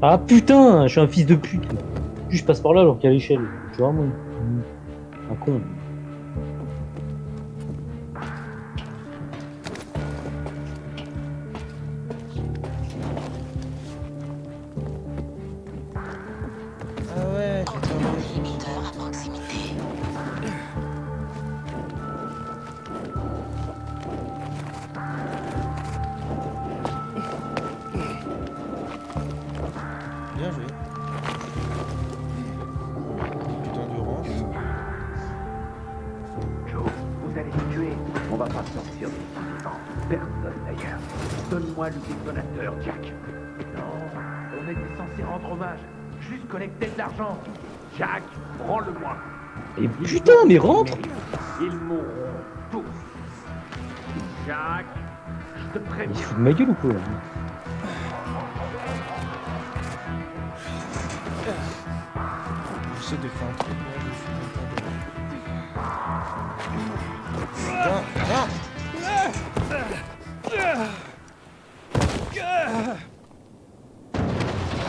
Ah putain, je suis un fils de pute. Plus je passe par là alors qu'à l'échelle. Tu vois, moi. Un con. Ah ouais, j'ai tombé. Inhibiteur à proximité. Bien joué. Plus d'endurance. Joe, vous allez me tuer. On va pas sortir d'ici vivant. Personne d'ailleurs. Donne-moi le détonateur, Jack. Non, on était censé rendre hommage. juste collecter de l'argent. Jack, prends-le-moi. Et putain, mais rentre. Ils mourront tous. Jack, je te Il préviens. se fout de ma gueule ou quoi là? J'essaie de faire un truc, moi je suis content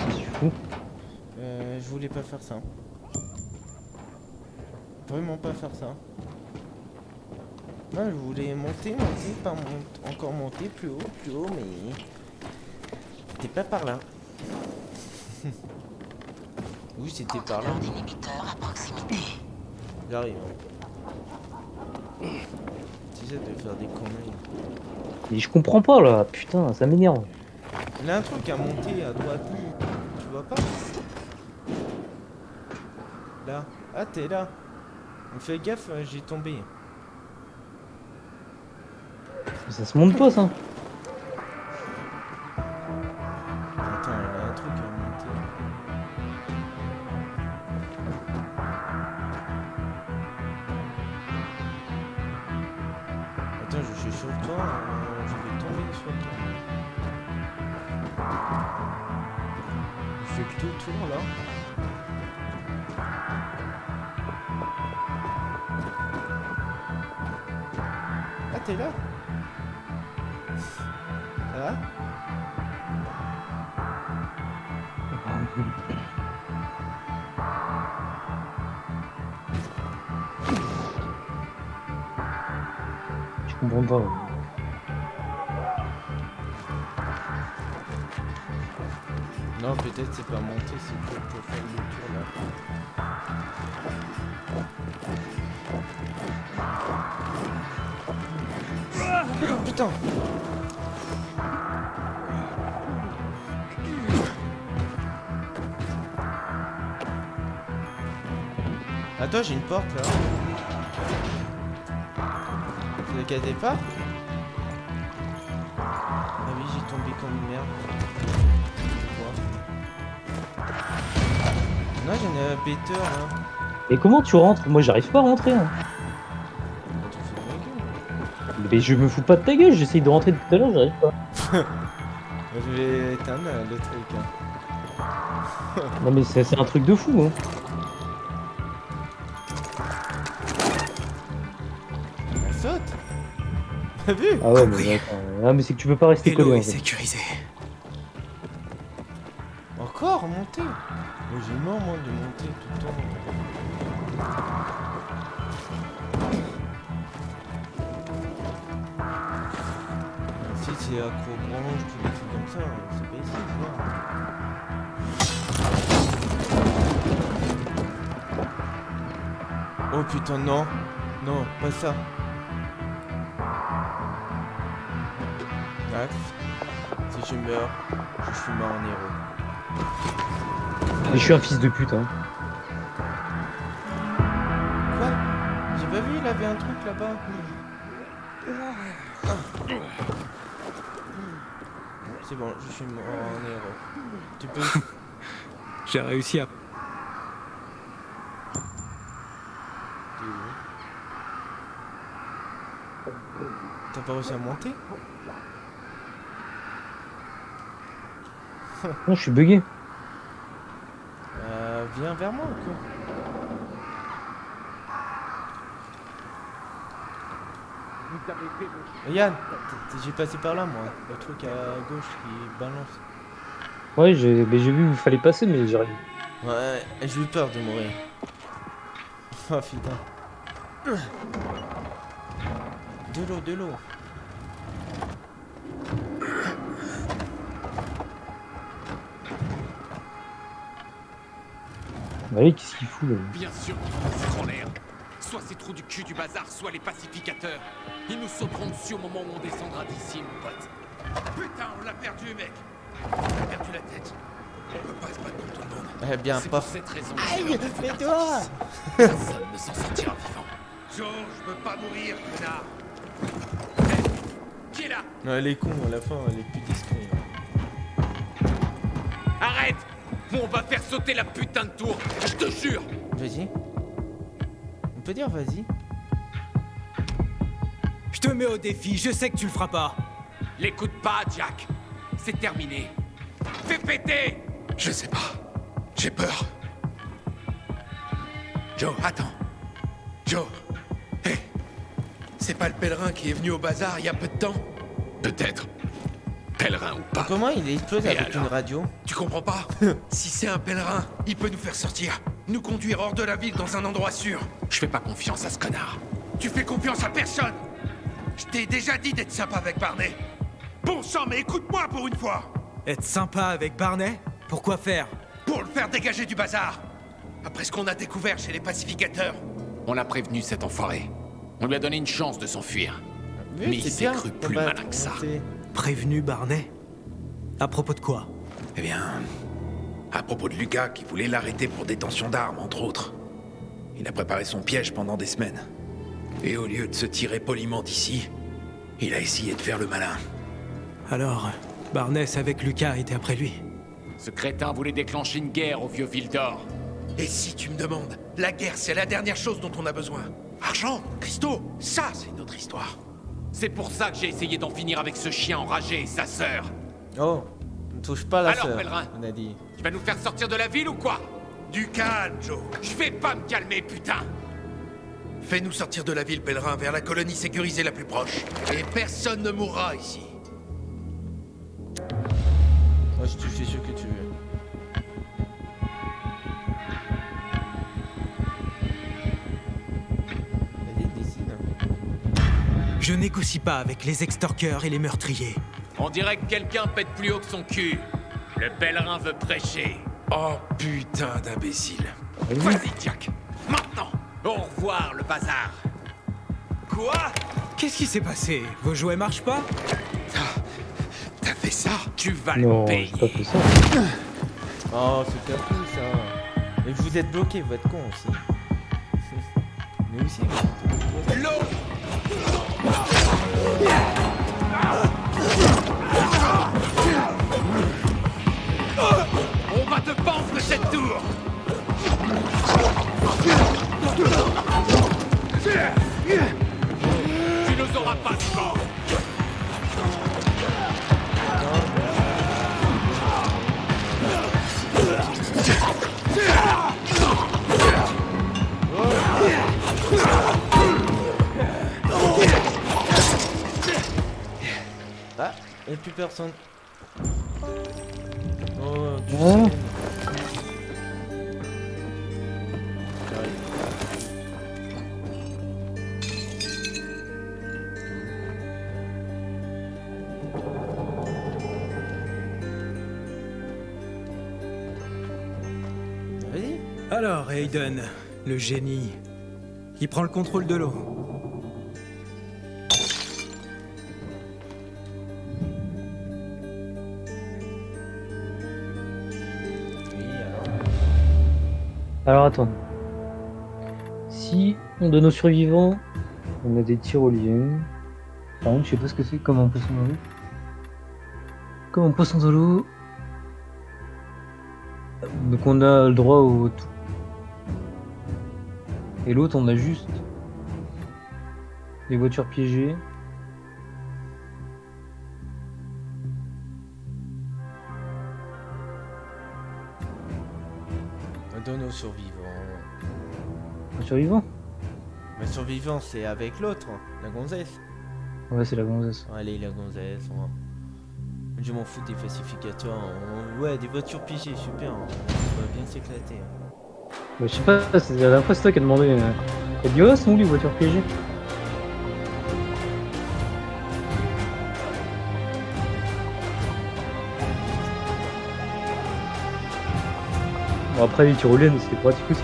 Je suis fou. Je voulais pas faire ça. Vraiment pas faire ça. Non, je voulais monter, pas encore monter plus haut, mais... C'était pas par là. Oui, c'était par là. J'arrive. C'est ça de faire des conneries. Mais je comprends pas là, putain, ça m'énerve. Il y a un truc à monter à droite. Tu vois pas? Là. Ah, t'es là. Fais gaffe, j'ai tombé. Ça se monte pas ça. Attends, il y a un truc à monter. Attends, je suis sur toi, je vais tomber sur toi. Je fais que tout le tour là. Ah, t'es là? Ça va? Je comprends pas. Ouais. Non, peut-être c'est pas monter, c'est peut-être pour faire le tour là. Oh, putain! Attends, j'ai une porte là. C'est le cas des pas? Ah oui, j'ai tombé comme une merde. Non, j'en ai un better là. Et comment tu rentres? Moi j'arrive pas à rentrer. Hein. Mais je me fous pas de ta gueule, j'essaye de rentrer tout à l'heure, j'arrive pas. Je vais éteindre le truc. Hein. Non mais c'est un truc de fou. Hein. Elle saute. T'as vu? Ah ouais, mais attends. Ah mais c'est que tu peux pas rester collé. L'eau est En fait. sécurisée. Encore monter? Moi j'ai marre moi de monter tout le temps. Si c'est accro-branche, tous les trucs comme ça, c'est pas ici, quoi. Oh putain, non. Non, pas ça. Max, si je meurs, je suis mort en héros. Mais je suis un fils de pute. Hein. Quoi? J'ai pas vu, il avait un truc là-bas. C'est bon, je suis mort en héros. Tu peux... J'ai réussi à... T'as pas réussi à monter? Non, je suis bugué. Viens vers moi ou quoi? Yann, j'ai passé par là moi, le truc à gauche qui balance. Ouais, j'ai vu où il fallait passer, mais j'arrive. Ouais, j'ai eu peur de mourir. Oh putain. De l'eau. Allez, qu'est-ce qu'il fout là? Bien sûr qu'ils vont se foutre en l'air. Soit ces trous du cul du bazar, soit les pacificateurs. Ils nous sauteront dessus au moment où on descendra d'ici, mon pote. Putain, on l'a perdu, mec. On a perdu la tête. On peut pas se battre contre tout le monde. Eh bien, c'est pas. pour cette raison. Aïe, mais toi! Personne ne s'en sortira vivant. Joe, je veux pas mourir, connard. Hey, qui est là? Non, elle est con, à la fin, elle est plus discrète. Arrête! ou on va faire sauter la putain de tour. Je te jure. Vas-y. On peut dire vas-y. Je te mets au défi, je sais que tu le feras pas. L'écoute pas, Jack. C'est terminé. Fais péter. Je sais pas. J'ai peur. Joe, attends. Joe. Hé. C'est pas le pèlerin qui est venu au bazar il y a peu de temps? Peut-être. Pèlerin ou pas. Comment il explose Et avec alors une radio? Tu comprends pas? Si c'est un pèlerin, il peut nous faire sortir. Nous conduire hors de la ville dans un endroit sûr. Je fais pas confiance à ce connard. Tu fais confiance à personne. Je t'ai déjà dit d'être sympa avec Barney. Bon sang, mais écoute-moi pour une fois. Être sympa avec Barney? Pourquoi faire? Pour le faire dégager du bazar. Après ce qu'on a découvert chez les pacificateurs. On l'a prévenu, cet enfoiré. On lui a donné une chance de s'enfuir. Oui, Mais il c'est s'est bien. cru plus Bah, malin que ça. Prévenu Barney? À propos de quoi? Eh bien, à propos de Lucas qui voulait l'arrêter pour détention d'armes, entre autres. Il a préparé son piège pendant des semaines. Et au lieu de se tirer poliment d'ici, il a essayé de faire le malin. Alors, Barney savait que Lucas était après lui. Ce crétin voulait déclencher une guerre au vieux Vildor. Et si tu me demandes, la guerre, c'est la dernière chose dont on a besoin. Argent, cristaux, ça, c'est notre histoire. C'est pour ça que j'ai essayé d'en finir avec ce chien enragé et sa sœur. Oh, ne touche pas la Alors, sœur, pèlerin, on a dit. tu vas nous faire sortir de la ville ou quoi? Du calme, Joe. Je vais pas me calmer, putain. Fais-nous sortir de la ville, pèlerin, vers la colonie sécurisée la plus proche. Et personne ne mourra ici. Moi, je te fais ce que tu veux. Vas-y, décide. Je négocie pas avec les extorqueurs et les meurtriers. On dirait que quelqu'un pète plus haut que son cul. Le pèlerin veut prêcher. Oh putain d'imbécile. Vas-y, Jack. Maintenant. Au revoir, le bazar. Quoi? Qu'est-ce qui s'est passé? Vos jouets marchent pas? T'as fait ça? Tu vas Non, le payer. j'ai pas fait ça. Oh, c'est capou ça. Mais vous êtes bloqués, vous êtes cons aussi. Mais aussi. L'eau. On va te pendre de cette tour. Tu nous auras pas souvent. Ah, et plus personne. Oh, tu Ouais. sais. J'arrive. Vas-y. Alors, Aiden, le génie, il prend le contrôle de l'eau. Oui, Alors attends. Si on donne aux survivants, on a des tyroliens. Par contre, je sais pas ce que c'est comme un poisson dans l'eau. Comme un poisson dans l'eau. Donc on a le droit au tout. Et l'autre, on a juste les voitures piégées. on donne aux survivants. Les survivants? Mais survivant, c'est avec l'autre, la gonzesse. Ouais, c'est la gonzesse. Allez, la gonzesse, on va... Je m'en fous des falsificateurs. Ouais, des voitures piégées, super. On va bien s'éclater. Bah, je sais pas, c'est la dernière fois c'est toi qui a demandé. T'as dit, oh, c'est où les voitures piégées? Bon, après, les tyroliennes, c'était pratique aussi.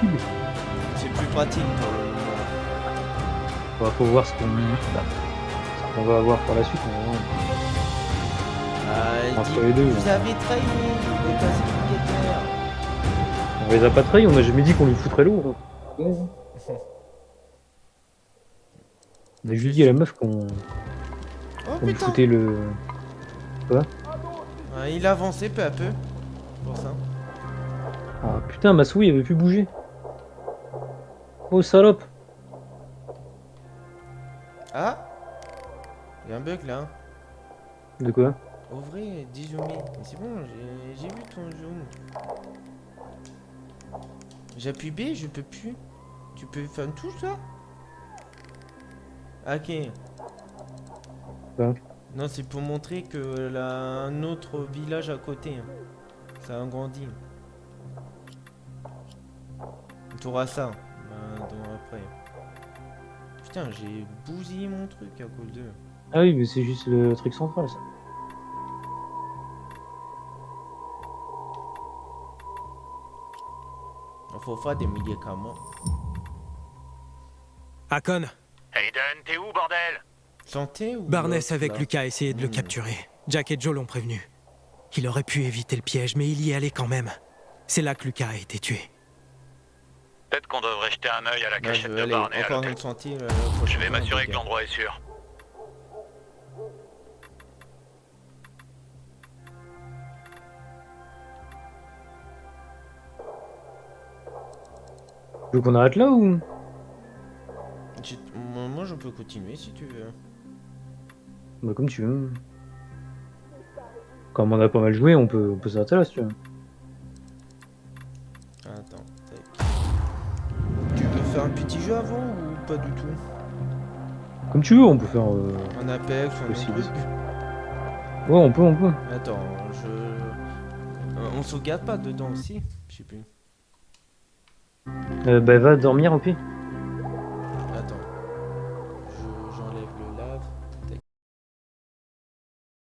C'est plus pratique pour le moment. Bah, faut voir ce qu'on va avoir par la suite. Mais bon. Il Entre dit, les deux. vous avez trahi les pacificateurs. On les a pas trahis, on a jamais dit qu'on lui foutrait l'eau. Ouais. On a juste dit à la meuf qu'on lui putain. foutait le... Quoi? Ouais, il a avancé peu à peu. Pour ça. Oh putain, ma souris elle veut plus bouger. Oh salope. Ah, il y a un bug là. De quoi? Ouvrez, dézoomer. Mais c'est bon, j'ai vu ton zoom. J'appuie B, je peux plus. Tu peux faire une touche toi? Ok. Quoi? Non, c'est pour montrer que là, un autre village à côté. Hein. Ça a grandi. Tu auras ça. Après. Putain, j'ai bousillé mon truc à cause d'eux. Ah oui, mais c'est juste le truc central ça. Il faut faire des médicaments. Hakon, Aiden, t'es où, bordel? Santé ou... Barness l'autre, avec là Lucas a essayé de le capturer. Jack et Joe l'ont prévenu. Il aurait pu éviter le piège, mais il y est allé quand même. C'est là que Lucas a été tué. Peut-être qu'on devrait jeter un œil à la Là, je cachette veux de aller Barney à encore l'hôtel. une santé. Je vais m'assurer que l'endroit est sûr. Tu veux qu'on arrête là ou? Moi, je peux continuer si tu veux. Bah comme tu veux. Comme on a pas mal joué, on peut s'arrêter là si tu veux. Attends, tac. Tu veux faire un petit jeu avant ou pas du tout? Comme tu veux, on peut faire... Un Apex ou un aussi, autre truc? Ouais, on peut. Attends, on sauvegarde pas dedans aussi? Je sais plus. Bah va dormir au pire.